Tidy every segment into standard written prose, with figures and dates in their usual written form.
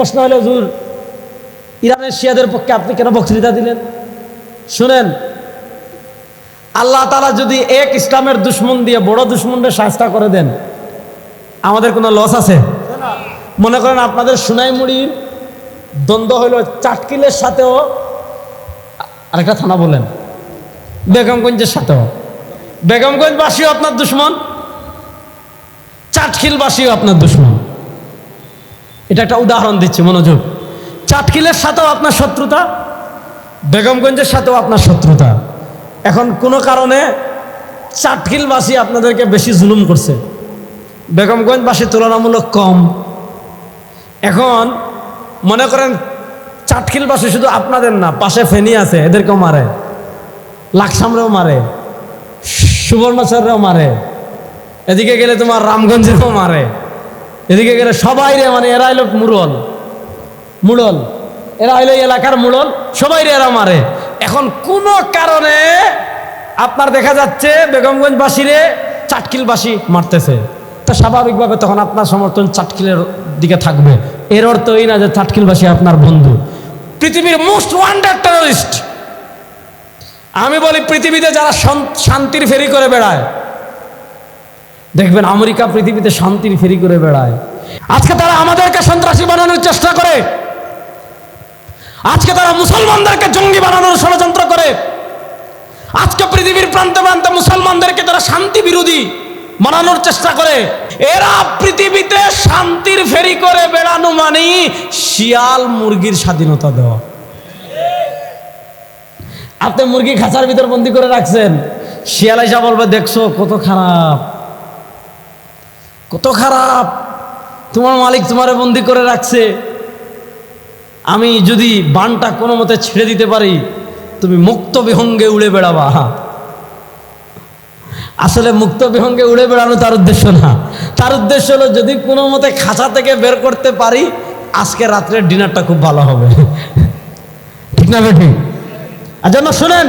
প্রশ্ন হলো, হুজুর ইরানের শিয়াদের পক্ষে আপনি কেন বক্তৃতা দিলেন? শুনেন, আল্লাহ তাআলা যদি এক ইসলামের দুশ্মন দিয়ে বড় দুশ্মনকে শাস্তা করে দেন, আমাদের কোনো লস আছে? মনে করেন আপনাদের সোনাইমুড়ির দ্বন্দ্ব হইল চাটকিলের সাথেও আরেকটা থানা বলেন, বেগমগঞ্জের সাথেও। বেগমগঞ্জবাসীও আপনার দুশ্মন, চাটখিলবাসীও আপনার দুশ্মন। এটা একটা উদাহরণ দিচ্ছি, মনোযোগ। চাটকিলের সাথেও আপনার শত্রুতা, বেগমগঞ্জের সাথেও আপনার শত্রুতা। এখন কোনো কারণে চাটকিলবাসী আপনাদেরকে বেশি জুলুম করছে, বেগমগঞ্জবাসী তুলনামূলক কম। এখন মনে করেন চাটখিলবাসী শুধু আপনাদের না, পাশে ফেনী আছে, এদেরকেও মারে, লাকসামরেও মারে, সুবর্ণচরেও মারে, এদিকে গেলে তোমার রামগঞ্জেও মারে, এদিকে গেলে সবাই রে, মানে এরা হইল মুড়ল, এরা হইল এলাকার মুড়ল, সবাই রে এরা মারে। এখন কোনো কারণে আপনার দেখা যাচ্ছে বেগমগঞ্জবাসীরে চাটকিলবাসী মারতেছে, তা স্বাভাবিকভাবে তখন আপনার সমর্থন চাটকিলের দিকে থাকবে। এর অর্থ এই না যে চাটকিলবাসী আপনার বন্ধু। পৃথিবীর মোস্ট ওয়ান্টেড টেররিস্ট, আমি বলি পৃথিবীতে যারা শান্তির ফেরি করে বেড়ায়, দেখবেন আমেরিকা পৃথিবীতে শান্তির ফেরি করে বেড়ায়। আজকে তারা আমাদেরকে সন্ত্রাসী বানানোর চেষ্টা করে, আজকে তারা মুসলমানদেরকে জঙ্গি বানানোর ষড়যন্ত্র করে, আজকে পৃথিবীর প্রান্তে প্রান্তে মুসলমানদেরকে তারা শান্তি বিরোধী বানানোর চেষ্টা করে। এরা পৃথিবীতে শান্তির ফেরি করে বেড়ানো মানে শিয়াল মুরগির স্বাধীনতা দেওয়া। আপনি মুরগি খাঁচার ভিতর বন্দি করে রাখছেন, শিয়াল এসে বলবে, দেখছো কত খারাপ, কত খারাপ, তোমার মালিক তোমারে বন্দি করে রাখছে, আমি যদি বানটা কোনো মতে ছেড়ে দিতে পারি, তুমি মুক্ত বিহঙ্গে উড়ে বেড়াবা। আসলে মুক্ত বিহঙ্গে উড়ে বেড়ানো তার উদ্দেশ্য না, তার উদ্দেশ্য হলো যদি কোনো মতে খাঁচা থেকে বের করতে পারি, আজকে রাত্রের ডিনারটা খুব ভালো হবে। ঠিক না বেঠিক? আর জন্য শুনেন,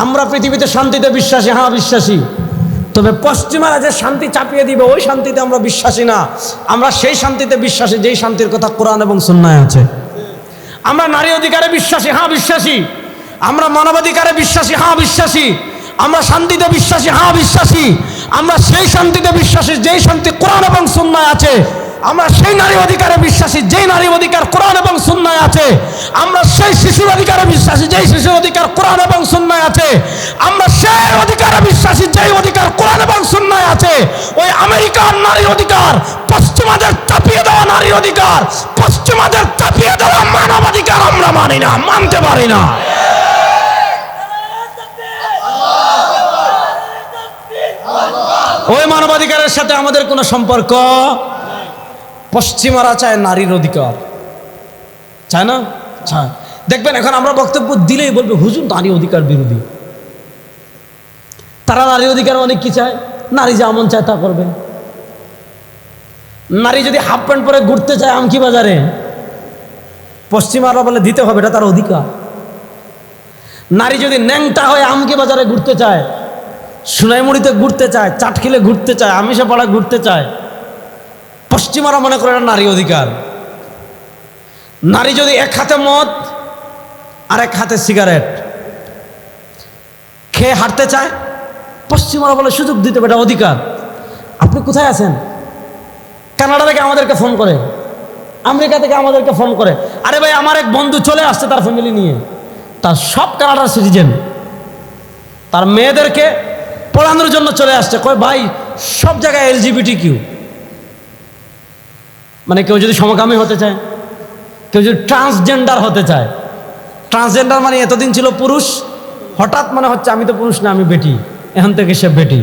আমরা পৃথিবীতে শান্তিতে বিশ্বাসী, হ্যাঁ বিশ্বাসী, তবে পশ্চিমারা যে শান্তি চাপিয়ে দিবে ওই শান্তিতে আমরা বিশ্বাসী না। আমরা সেই শান্তিতে বিশ্বাসী যেই শান্তির কথা কোরআন এবং সুন্নাহয় আছে। আমরা নারী অধিকারে বিশ্বাসী, হ্যাঁ বিশ্বাসী। আমরা মানবাধিকারে বিশ্বাসী, হ্যাঁ বিশ্বাসী। আমরা শান্তিতে বিশ্বাসী, হ্যাঁ বিশ্বাসী। আমরা সেই শান্তিতে বিশ্বাসী যেই শান্তি কোরআন এবং সুন্নাহয় আছে। আমরা সেই নারী অধিকারে বিশ্বাসী যেই নারী অধিকার কোরআন এবং সুন্নাহয় আছে। আমরা সেই শিশুর অধিকারে বিশ্বাসী যেই শিশুর অধিকার কোরআন এবং সুন্নাহয় আছে। আমরা সেই অধিকারে বিশ্বাসী যেই অধিকার কোরআন এবং সুন্নাহয় আছে। ওই আমেরিকার নারী অধিকার, পশ্চিমাদের চাপিয়ে দেওয়া নারী অধিকার, পশ্চিমাদের চাপিয়ে দেওয়া মানবাধিকার আমরা মানি না, মানতে পারি না। ওই মানবাধিকারের সাথে আমাদের কোনো সম্পর্ক। পশ্চিমারা চায় নারীর অধিকার, চায় না? চায়। দেখবেন এখন আমরা বক্তব্য দিলেই বলবে হুজুর নারী অধিকার বিরোধী। তারা নারী অধিকার অনেক কি চায়, নারী যা মন চায় তা করবে। নারী যদি হাফ প্যান্ট পরে ঘুরতে চায় আমকি বাজারে, পশ্চিমারা বলে দিতে হবে, এটা তার অধিকার। নারী যদি ন্যাংটা হয়ে আমকি বাজারে ঘুরতে চায়, সোনাইমুড়িতে ঘুরতে চায়, চাটখিলে ঘুরতে চায়, আমিষাপাড়া ঘুরতে চায়, পশ্চিমারা মনে করে নারী অধিকার। নারী যদি এক হাতে মদ আর এক হাতে সিগারেট খেয়ে হাঁটতে চায়, পশ্চিমারা বলে সুযোগ দিতে হবে, এটা অধিকার। আপনি কোথায় আছেন? কানাডা থেকে আমাদেরকে ফোন করে, আমেরিকা থেকে আমাদেরকে ফোন করে, আরে ভাই আমার এক বন্ধু চলে আসছে তার ফ্যামিলি নিয়ে, তার সব কানাডার সিটিজেন, তার মেয়েদেরকে পড়ানোর জন্য চলে আসছে। কয় ভাই সব জায়গায় LGBTQ, মানে কেউ যদি সমকামী হতে চায়, কেউ যদি ট্রান্সজেন্ডার হতে চায়। ট্রান্সজেন্ডার মানে এতদিন ছিল পুরুষ, হঠাৎ মনে হচ্ছে আমি তো পুরুষ না, আমি বেটি, এখন থেকে সে বেটি।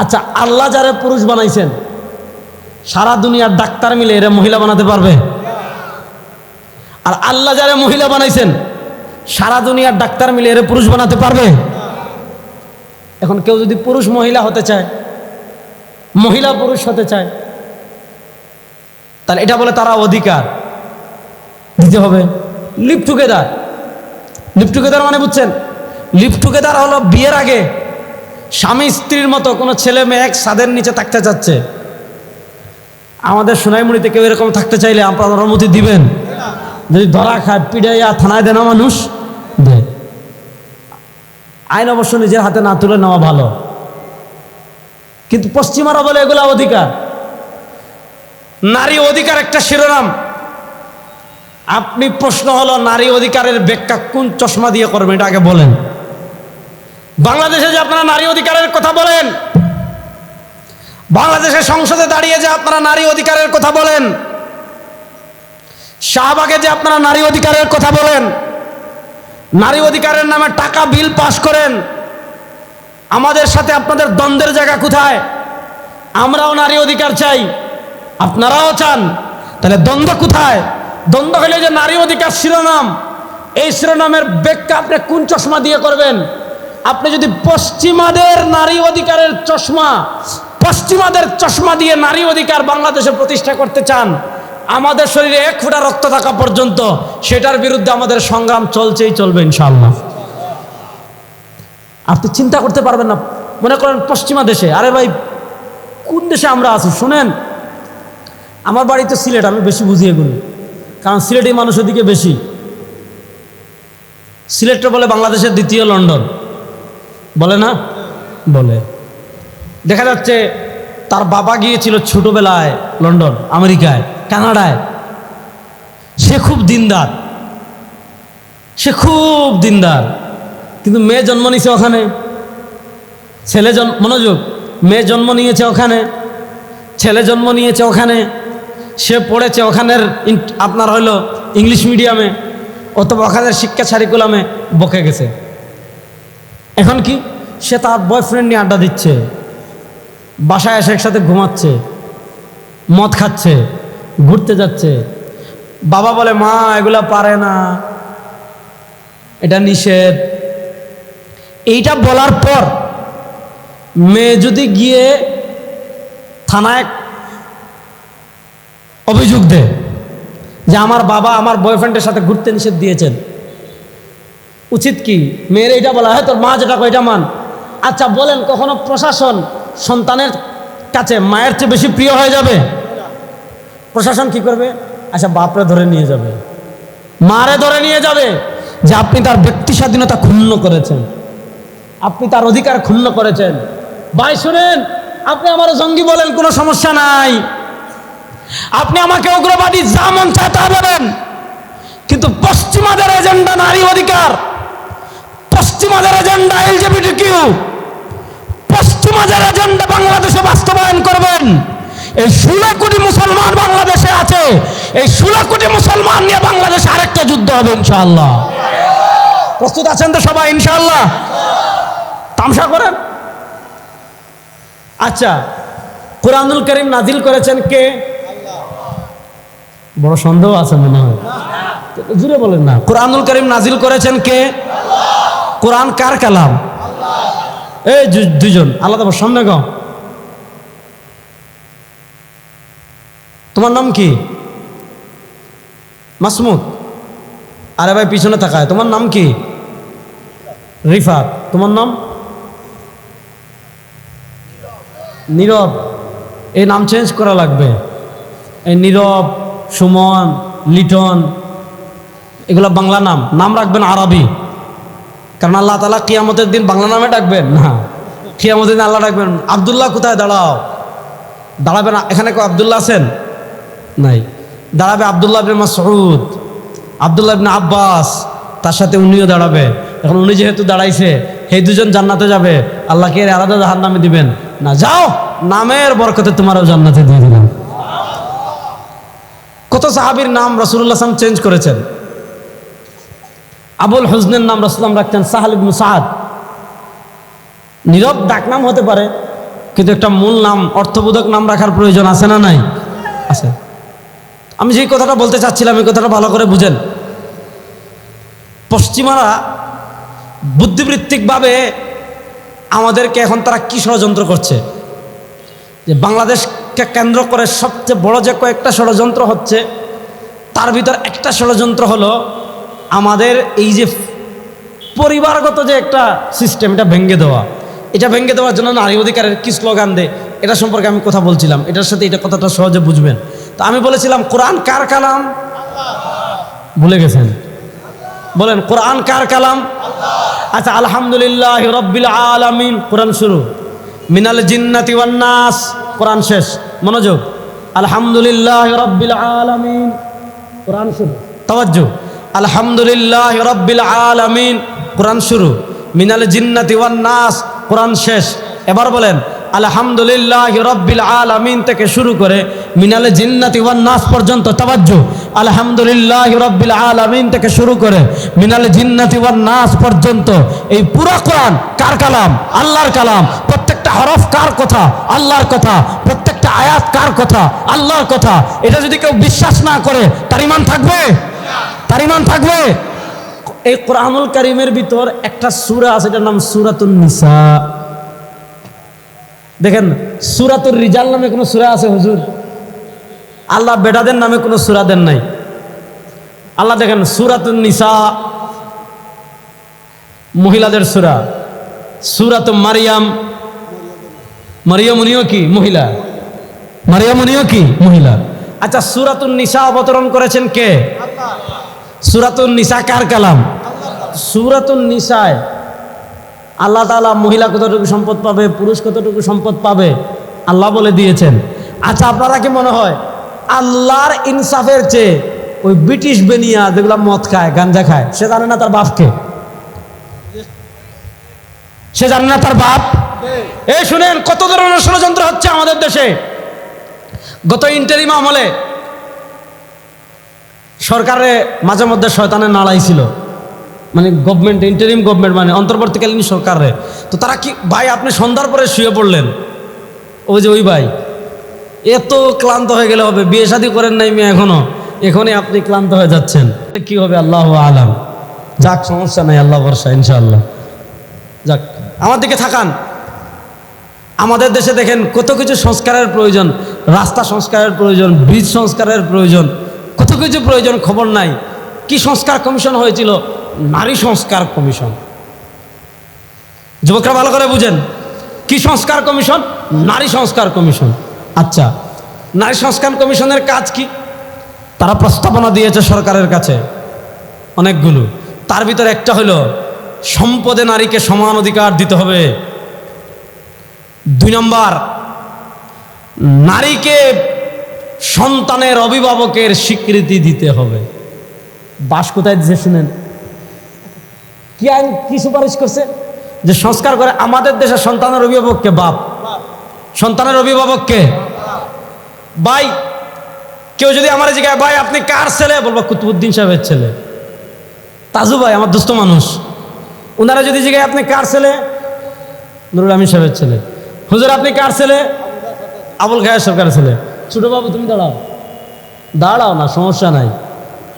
আচ্ছা, আল্লাহ যারা পুরুষ বানাইছেন, সারা দুনিয়ার ডাক্তার মিলে এরা মহিলা বানাতে পারবে? আর আল্লাহ যারা মহিলা বানাইছেন, সারা দুনিয়ার ডাক্তার মিলে এরা পুরুষ বানাতে পারবে? এখন কেউ যদি পুরুষ মহিলা হতে চায়, মহিলা পুরুষ হতে চায়, তাহলে এটা বলে তারা অধিকার দিতে হবে। লিভ টুগেদার, লিভ টুগেদার মানে বুঝছেন? লিভ টুগেদার হলো বিয়ের আগে স্বামী স্ত্রীর মতো কোনো ছেলে মেয়ে এক ছাদের নিচে থাকতে চাচ্ছে, আমাদের সোনাইমুড়িতে কেউ এরকম থাকতে চাইলে আপনারা অনুমতি দিবেন? যদি ধরা খায় পিড়াইয়া থানায় দেনা মানুষ দে। আইন অবশ্য নিজের হাতে না তুলে নেওয়া ভালো, কিন্তু পশ্চিমারা বলে এগুলা অধিকার। নারী অধিকার একটা শিরোনাম। আপনি প্রশ্ন হলো নারী অধিকারের ব্যাখ্যা কোন চশমা দিয়ে করবেন এটা আগে বলেন। বাংলাদেশে যে আপনারা নারী অধিকারের কথা বলেন, বাংলাদেশের সংসদে দাঁড়িয়ে যে আপনারা নারী অধিকারের কথা বলেন, শাহবাগে যে আপনারা নারী অধিকারের কথা বলেন, নারী অধিকারের নামে টাকা বিল পাস করেন, আমাদের সাথে আপনাদের দ্বন্দ্বের জায়গা কোথায়? আমরাও নারী অধিকার চাই, আপনারাও চান, তাহলে দ্বন্দ্ব কোথায়? দ্বন্দ্ব হলে যে নারী অধিকার শিরোনাম, এই শিরোনামের ব্যাখ্যা আপনি কোন চশমা দিয়ে করবেন? আপনি যদি পশ্চিমাদের নারী অধিকারের চশমা, পশ্চিমাদের চশমা দিয়ে নারী অধিকার বাংলাদেশে প্রতিষ্ঠা করতে চান, আমাদের শরীরে এক ফোঁটা রক্ত থাকা পর্যন্ত সেটার বিরুদ্ধে আমাদের সংগ্রাম চলছেই চলবে ইনশাআল্লাহ। আপনি চিন্তা করতে পারবেন না, মনে করেন পশ্চিমা দেশে, আরে ভাই কোন দেশে আমরা আছি? শুনেন, আমার বাড়ি তো সিলেট, আমি বেশি বুঝি এগুলো, কারণ সিলেটি মানুষ ওদিকে বেশি। সিলেটটা বলে বাংলাদেশের দ্বিতীয় লন্ডন, বলে না? বলে। দেখা যাচ্ছে তার বাবা গিয়েছিল ছোটবেলায় লন্ডন, আমেরিকায়, কানাডায়। সে খুব দিনদার, সে খুব দিনদার, কিন্তু মেয়ে জন্ম নিয়েছে ওখানে, ছেলে মনোযোগ, মেয়ে জন্ম নিয়েছে ওখানে, ছেলে জন্ম নিয়েছে ওখানে, সে পড়েছে ওখানের আপনার হলো ইংলিশ মিডিয়ামে, অথবা ওখানের শিক্ষা সারিকুলামে বকে গেছে। এখন কি? সে তার বয়ফ্রেন্ড নিয়ে আড্ডা দিচ্ছে, বাসায় এসে একসাথে ঘুমাচ্ছে, মদ খাচ্ছে, ঘুরতে যাচ্ছে। বাবা বলে মা এগুলা পারে না, এটা নিষেধ। এইটা বলার পর মেয়ে যদি গিয়ে থানায় অভিযোগ দেয় যে আমার বাবা আমার বয়ফ্রেন্ডের সাথে ঘুরতে নিষেধ দিয়েছেন, উচিত কি? মেয়ের এইটা বলা হয় তোর মা যেটা কয়টা মান। আচ্ছা বলেন, কখনো প্রশাসন সন্তানের কাছে মায়ের চেয়ে বেশি প্রিয় হয়ে যাবে? প্রশাসন কি করবে? আচ্ছা বাপরে ধরে নিয়ে যাবে, মারে ধরে নিয়ে যাবে, যে আপনি তার ব্যক্তি স্বাধীনতা ক্ষুণ্ণ করেছেন, আপনি তার অধিকার ক্ষুণ্ণ করেছেন। ভাই শুনেন, আপনি আমার জঙ্গি বলেন, কোনো সমস্যা নাই, আপনি আমাকে উগ্রবাদী যা মন চায় তা বলেন, কিন্তু পশ্চিমাদের এজেন্ডা নারী অধিকার, পশ্চিমাদের এজেন্ডা এলজিবিটিকিউ, পশ্চিমাদের এজেন্ডা বাংলাদেশে বাস্তবায়ন করবেন। এই 16 কোটি মুসলমান বাংলাদেশে আছে, এই 16 কোটি মুসলমান নিয়ে বাংলাদেশে আরেকটা যুদ্ধ হবে ইনশাআল্লাহ। প্রস্তুত আছেন তো সবাই ইনশাআল্লাহ? তামসা করেন। আচ্ছা, কুরআনুল কারীম নাজিল করেছেন কে? বড় সন্দেহ আছে মনে হয়, জুড়ে বলেন না। কুরআনুল কারীম নাজিল করেছেন কে? কোরআন কার কালাম? এই দুইজন আলাদা, সামনে গাও। তোমার নাম কি? মাসমুদ। আরে ভাই পিছনে তাকায়, তোমার নাম কি? রিফাত। তোমার নাম? নীরব। এই নাম চেঞ্জ করা লাগবে। এই নীরব, সুমন, লিটন, এগুলো বাংলা নাম, নাম রাখবেন আরবি, কারণ আল্লাহ তাআলা কিয়ামতের দিন বাংলা নামে ডাকবেন না, কিয়ামতের দিন আল্লাহ ডাকবেন আব্দুল্লাহ কোথায়? দাঁড়াও। দাঁড়াবে না, এখানে কেউ আব্দুল্লাহ আছেন? নাই। দাঁড়াবে আব্দুল্লাহ ইবনে মাসউদ, আব্দুল্লাহ ইবনে আব্বাস, তার সাথে উনিও দাঁড়াবে। এখন উনি যেহেতু দাঁড়াইছে, এই দুজন জান্নাতে যাবে, আল্লাহ কি আলাদা জাহান্নামে দিবেন না? যাও, নামের বরকতে তোমারও জান্নাতে দিয়ে দিলাম। কত সাহাবীর নাম রাসূলুল্লাহ সাল্লাল্লাহু আলাইহি ওয়াসাল্লাম চেঞ্জ করেছেন। আবুল হুজনের নাম রাসূলুল্লাহ রাখতেন সাহাল ইবনে সাদ। নীরব ডাকনাম হতে পারে, কিন্তু একটা মূল নাম, অর্থবোধক নাম রাখার প্রয়োজন আছে না নাই? আছে। আমি যেই কথাটা বলতে চাচ্ছিলাম, এই কথাটা ভালো করে বুঝেন। পশ্চিমারা বুদ্ধিবৃত্তিকভাবে আমাদেরকে এখন তারা কি ষড়যন্ত্র করছে, যে বাংলাদেশকে কেন্দ্র করে সবচেয়ে বড় যে কয়েকটা ষড়যন্ত্র হচ্ছে, তার ভিতর একটা ষড়যন্ত্র হলো আমাদের এই যে পরিবারগত যে একটা সিস্টেম, এটা ভেঙে দেওয়া। এটা ভেঙে দেওয়ার জন্য নারী অধিকারের কি স্লোগান দেয়, এটা সম্পর্কে আমি কথা বলছিলাম, এটার সাথে এটা কথাটা সহজে বুঝবেন। তো আমি বলেছিলাম কোরআন কার কালাম? ভুলে গেছেন? বলেন কোরআন কার কালাম? আচ্ছা, আলহামদুলিল্লাহ রব্বিল আলামিন, কোরআন শুরু। মিনাল জিন্নাতি ওয়ান নাস, কোরআন শেষ। মনোযোগ, আলহামদুলিল্লাহ রব্বিল আলামিন, কোরআন শুরু। তাওয়াজ্জু, আলহামদুলিল্লাহ রব্বিল আলামিন, কোরআন শুরু। মিনাল জিন্নাতি ওয়ান নাস, কোরআন শেষ। এবার বলেন আলহামদুলিল্লাহ রব্বিল আলামিন থেকে শুরু করে মিনাল জিন্নাতি ওয়ান নাস পর্যন্ত। তাওয়াজ্জু, আলহামদুলিল্লাহ রব্বিল আলামিন থেকে শুরু করে মিনাল জিন্নাতি ওয়ান নাস পর্যন্ত এই পুরো কোরআন কার কালাম? আল্লাহর কালাম। প্রত্যেকটা হরফ কার কথা? আল্লাহর কথা। প্রত্যেকটা আয়াত কার কথা? আল্লাহর কথা। এটা যদি কেউ বিশ্বাস না করে তার ঈমান থাকবে? তার ঈমান থাকবে? এই কোরআনুল কারীমের ভিতর একটা সূরা আছে, এটার নাম সূরাতুন নিসা। দেখেন, সূরাতুর রিজাল নামে কোনো সূরা আছে হুজুর? আল্লাহ বেটাদের নামে কোনো সূরা দেন নাই। আল্লাহ দেখেন সূরাতুন নিসা মহিলাদের সূরা, সূরাতু মারিয়াম, মারিয়াম উনিও কি মহিলা? মারিয়াম উনিও কি মহিলা? আচ্ছা, সূরাতুন নিসা অবতরণ করেছেন কে? আল্লাহ। সূরাতুন নিসা কার কালাম? সূরাতুন নিসায় আল্লাহ তাআলা মহিলা কতটুকু সম্পদ পাবে, পুরুষ কতটুকু সম্পদ পাবে আল্লাহ বলে দিয়েছেন। আচ্ছা, আপনারা কি মনে হয় আল্লাহর ইনসাফের চেয়ে ওই ব্রিটিশ বেনিয়া যেগুলো মদ খায়, গাঞ্জা খায়, সে জানে না তার বাপকে? সে জানে না তার বাপ? এই শুনেন, কত ধরনের ষড়যন্ত্র হচ্ছে আমাদের দেশে। গত ইন্টারিম আমলে সরকারে মাঝে মধ্যে শয়তানের নাড়াই ছিল, মানে গভর্নমেন্ট, ইন্টারিম গভর্নমেন্ট মানে অন্তর্বর্তীকালীন সরকারে। তো তারা কি, ভাই আপনি সন্ধ্যার পরে শুয়ে পড়লেন, ওই যে ওই ভাই এত ক্লান্ত হয়ে গেলে হবে? বিয়ে শাদী করেন নাই মেয়ে এখনো, এখনই আপনি ক্লান্ত হয়ে যাচ্ছেন, কি হবে আল্লাহু আলাম। যাক, সমস্যা নাই, আল্লাহ ভরসা ইনশাআল্লাহ। যাক, আমার দিকে থাকান। আমাদের দেশে দেখেন কত কিছু সংস্কারের প্রয়োজন, রাস্তা সংস্কারের প্রয়োজন, ব্রিজ সংস্কারের প্রয়োজন, কত কিছু প্রয়োজন, খবর নাই। কি সংস্কার কমিশন হয়েছিল? নারী সংস্কার কমিশন। যুবকরা ভালো করে বুঝেন, কি সংস্কার কমিশন? নারী সংস্কার কমিশন। আচ্ছা, নারী সংস্কার কমিশনের কাজ কি? তারা প্রস্তাবনা দিয়েছে সরকারের কাছে অনেকগুলো, তার ভিতরে একটা হলো সম্পদে নারীকে সমান অধিকার দিতে হবে। 2 নম্বর, নারীকে সন্তানের অভিভাবকের স্বীকৃতি দিতে হবে। বাস কোথায় দিচ্ছে শুনেন, কি আইন, কি সুপারিশ করছে? যে সংস্কার করে আমাদের দেশে সন্তানের অভিভাবককে বাপ, সন্তানের অভিভাবককে ভাই। কেউ যদি আমার জিজ্ঞাসা, ভাই আপনি কার ছেলে? বলবো কুতুবউদ্দিন সাহেবের ছেলে। তাজু ভাই আমার দুস্থ মানুষ, ওনারা যদি জিজ্ঞাসা আপনি কার ছেলে? নুরুল আমিন সাহেবের ছেলে। হুজুর আপনি কার ছেলে? আবুল খায়ের সরকারের ছেলে। ছোট বাবু তুমি দাঁড়াও, দাঁড়াও না, সমস্যা নাই।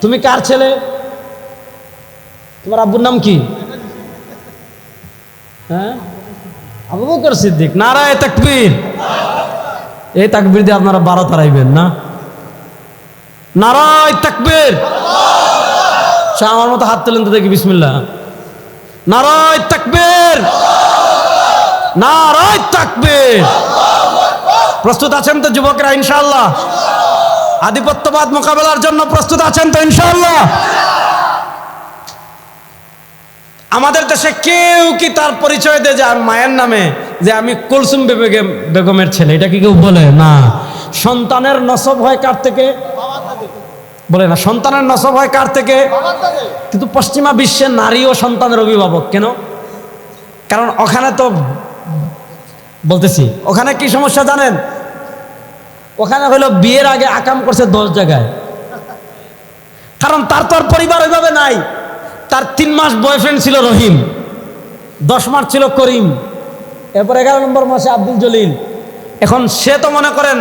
তুমি কার ছেলে? তোমার আব্বুর নাম কি? হ্যাঁ, আবু বকর সিদ্দিক। নারায়ে তাকবীর। এই তাকবীর দিয়ে আপনারা 12 তারাইবেন না? নারায়ে তাকবীর। আমার মতো হাত তুলেন তো দেখি, বিসমিল্লাহ। নারায়ে তাকবীর, নারায়ে তাকবীর। প্রস্তুত আছেন তো যুবকরা ইনশাআল্লাহ? আধিপত্যবাদ মোকাবেলার জন্য প্রস্তুত আছেন তো ইনশাআল্লাহ? আমাদের দেশে কেউ কি তার পরিচয় দেয় যে মায়ের নামে, যে আমি কুলসুম বেগমের ছেলে? এটা কি কেউ বলে? না। সন্তানের নসব হয় কার থেকে? বলে না। সন্তানের নসব হয় কার থেকে? কিন্তু পশ্চিমা বিশ্বে নারী ও সন্তানের অভিভাবক কেন? কারণ ওখানে তো বলতেছি, ওখানে কি সমস্যা জানেন? ওখানে হলো বিয়ের আগে আকাম করছে 10 জায়গায়। কারণ তার তো আর পরিবার ওইভাবে নাই। তার 3 মাস বয়ফ্রেন্ড ছিল রহিম, 10 মাস ছিল করিম, এরপর 11 নম্বর মাসে আব্দুল জলিল। এখন সে তো মনে করেন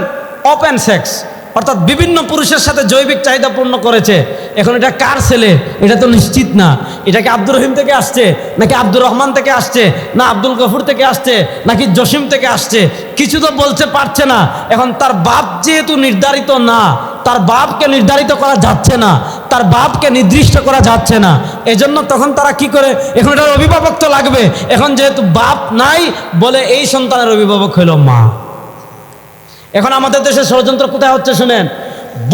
ওপেন সেক্স, অর্থাৎ বিভিন্ন পুরুষের সাথে জৈবিক চাহিদা পূর্ণ করেছে। এখন এটা কার ছেলে এটা তো নিশ্চিত না। এটা কি আব্দুর রহিম থেকে আসছে, নাকি আব্দুর রহমান থেকে আসছে, না আব্দুল গফুর থেকে আসছে, নাকি জসিম থেকে আসছে? কিছু তো বলতে পারছে না। এখন তার বাপ যেহেতু নির্ধারিত না, তার বাপকে নির্ধারিত করা যাচ্ছে না, তার বাপকে নির্দিষ্ট করা যাচ্ছে না, এজন্য তখন তারা কি করে? এখন এটার অভিভাবক তো লাগবে। এখন যেহেতু বাপ নাই বলে এই সন্তানের অভিভাবক হইল মা। এখন আমাদের দেশে ষড়যন্ত্র কোথায় হচ্ছে শুনেন,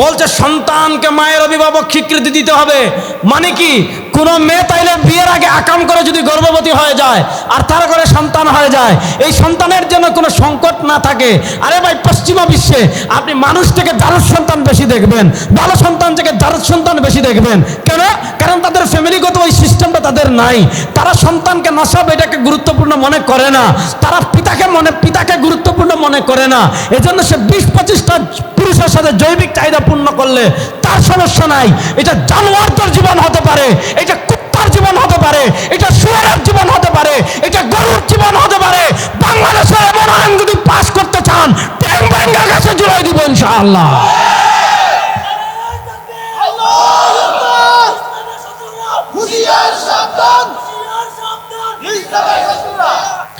বলছে সন্তানকে মায়ের অভিভাবক স্বীকৃতি দিতে হবে। মানে কি, কোন মেয়ে তাইলে বিয়ের আগে আকাম করে যদি গর্ভবতী হয়ে যায় আর তার ঘরে সন্তান হয়ে যায়, এই সন্তানের জন্য কোনো সংকট না থাকে। আরে ভাই, পশ্চিমা বিশ্বে আপনি মানুষ থেকে দারুস সন্তান বেশি দেখবেন, ভালো সন্তান থেকে দারুস সন্তান বেশি দেখবেন। কেন? কারণ তাদের ফ্যামিলিগত ওই সিস্টেমটা তাদের নাই। তারা সন্তানকে নসব এটাকে গুরুত্বপূর্ণ মনে করে না, তারা পিতাকে গুরুত্বপূর্ণ মনে করে না। এজন্য সে 20-25টা পুরুষের সাথে জৈবিক চাহিদা পূর্ণ করলে তার সমস্যা নাই। এটা জানোয়ারদের জীবন হতে পারে, এটা কুত্তার জীবন হতে পারে, এটা শুয়োরের জীবন হতে পারে, এটা গরুর জীবন হতে পারে। বাংলাদেশে এমন আইন যদি পাস করতে চান, ট্যাং ব্যাঙ্গা গাছে জুড়াই দিব ইনশাআল্লাহ।